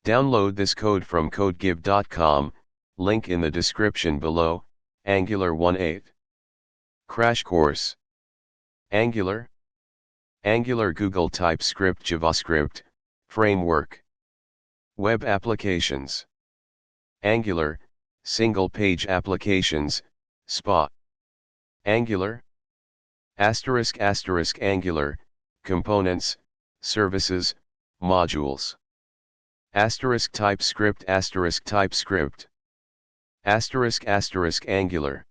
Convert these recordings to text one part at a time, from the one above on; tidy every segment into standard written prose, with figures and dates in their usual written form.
Download this code from codegive.com, link in the description below. Angular 1.8 Crash Course. Angular Google TypeScript JavaScript Framework. Web Applications. Angular Single Page Applications, SPA. Angular Angular Components, Services, Modules. TypeScript Angular Angular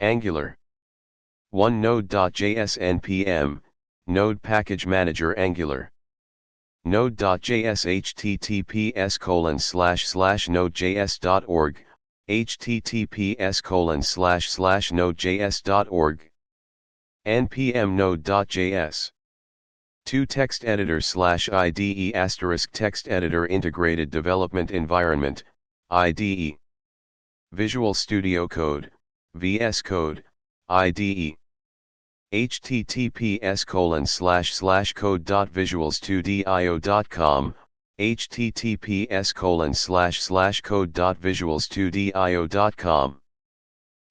Angular 1 Node.js npm Node Package Manager Angular Node.js https://nodejs.org https://nodejs.org npm node.js 2 Text Editor /IDE Text Editor Integrated Development Environment, IDE Visual Studio Code, VS Code, IDE https://code.visuals2dio.com https://code.visuals2dio.com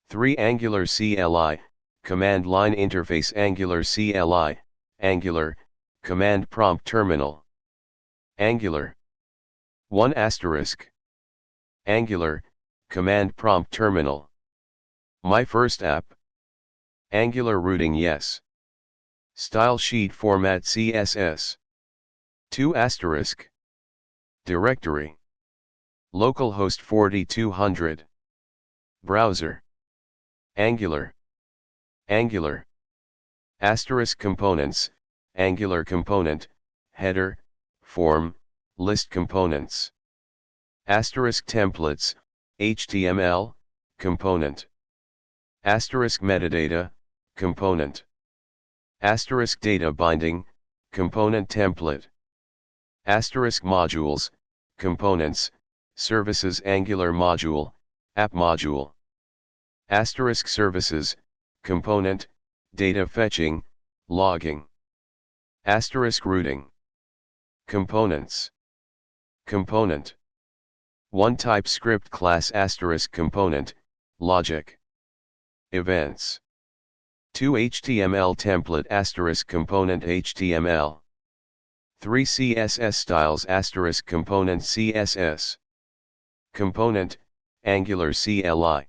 3 Angular CLI, Command Line Interface Angular CLI, Angular, Command Prompt Terminal. Angular 1 Angular, Command Prompt Terminal. My first app. Angular routing yes. Style sheet format CSS. 2 Directory. Localhost 4200. Browser. Angular. Components, Angular component, header, form, list components. Templates, HTML, component. Metadata, component. Data binding, component template. Modules, components, services Angular module, app module. Services, component, data fetching, logging. Routing. Components. Component. 1 TypeScript class component, logic. Events. 2 HTML template component HTML. 3 CSS styles component CSS. Component, Angular CLI.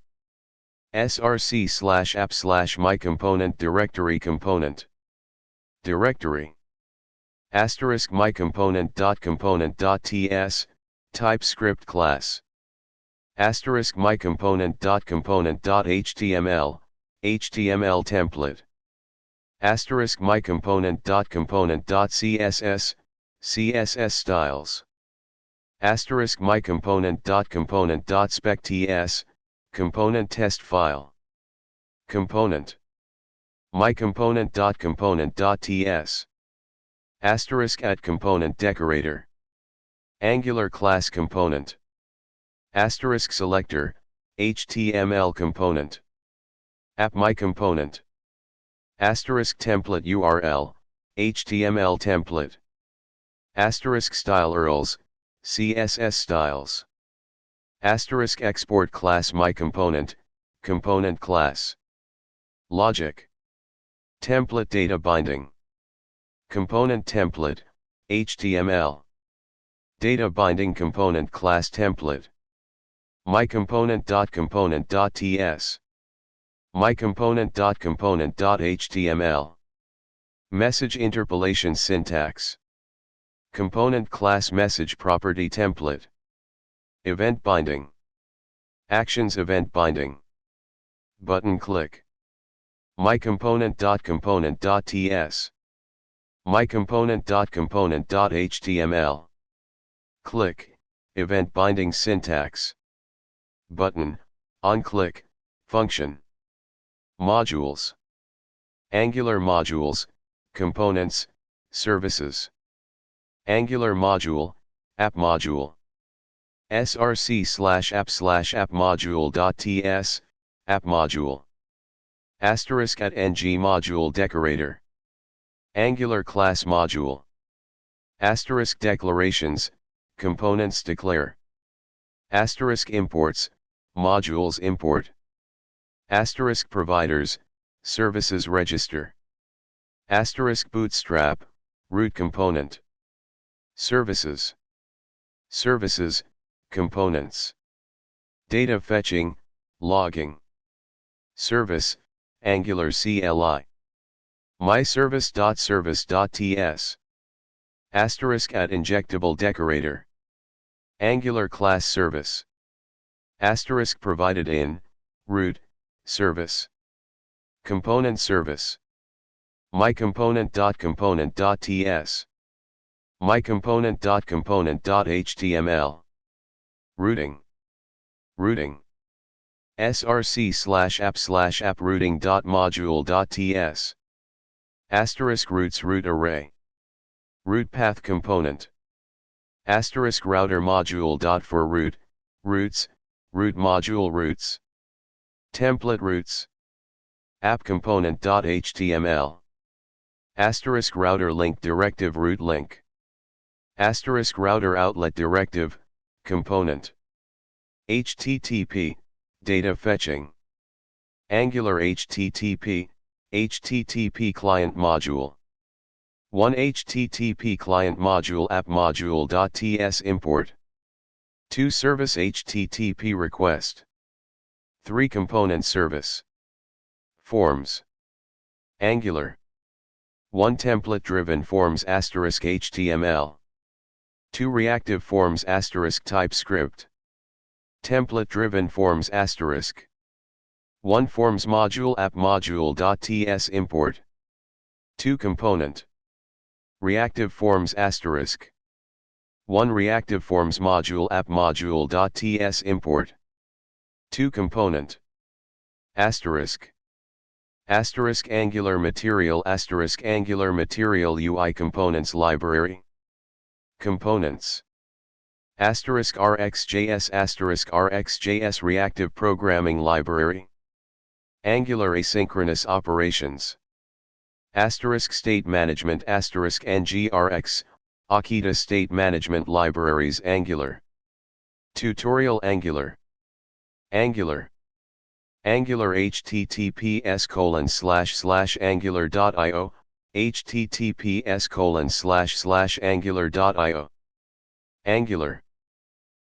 src/app/my component directory component. Directory. My component.component.ts, TypeScript class. My component.component.html, HTML template. My component.component.css, CSS styles. My component.component.spec.ts, component test file. Component. My component.component.ts. @ component decorator. Angular class component. Selector, HTML component. App my component. Template URL, HTML template. Style URLs, CSS styles. Export class my component, component class. Logic. Template data binding. Component template, HTML. Data binding component class template. My component.component.ts. My component.component.html. Message interpolation syntax. Component class message property template. Event binding. Actions event binding. Button click. My component.component.ts. My component.component.html. Click, event binding syntax. Button, on click, function. Modules. Angular modules, components, services. Angular module, app module. src/app/app module.ts, app module. *@ng module decorator. Angular class module. Asterisk declarations, components declare. Asterisk imports, modules import. Asterisk providers, services register. Asterisk bootstrap, root component. Services. Services, components. Data fetching, logging. Service, Angular CLI. myService.service.ts. Asterisk at injectable decorator. Angular class service. Asterisk provided in, root, service. Component service. myComponent.component.ts. myComponent.component.html. Routing. Routing. src/app/approuting.module.ts. Asterisk routes route array. Route path component. Asterisk router module.for route, routes, route module routes. Template routes. App component.html. Asterisk router link directive route link. Asterisk router outlet directive, component. HTTP, data fetching. Angular HTTP, HTTP client module. 1 HTTP client module app module.ts import. 2 service HTTP request. 3 component service. Forms. Angular. 1 template driven forms asterisk HTML. 2 reactive forms asterisk TypeScript. Template driven forms asterisk. 1 forms module app module.ts import. 2 component. Reactive forms asterisk. 1 reactive forms module app module.ts import. 2 component. Asterisk. Asterisk Angular material asterisk Angular material UI components library. Components. Asterisk RxJS asterisk RxJS reactive programming library. Angular asynchronous operations. Asterisk state management asterisk NGRX, Akita state management libraries Angular. Tutorial Angular. Angular. Angular https://angular.io, https://angular.io. Angular.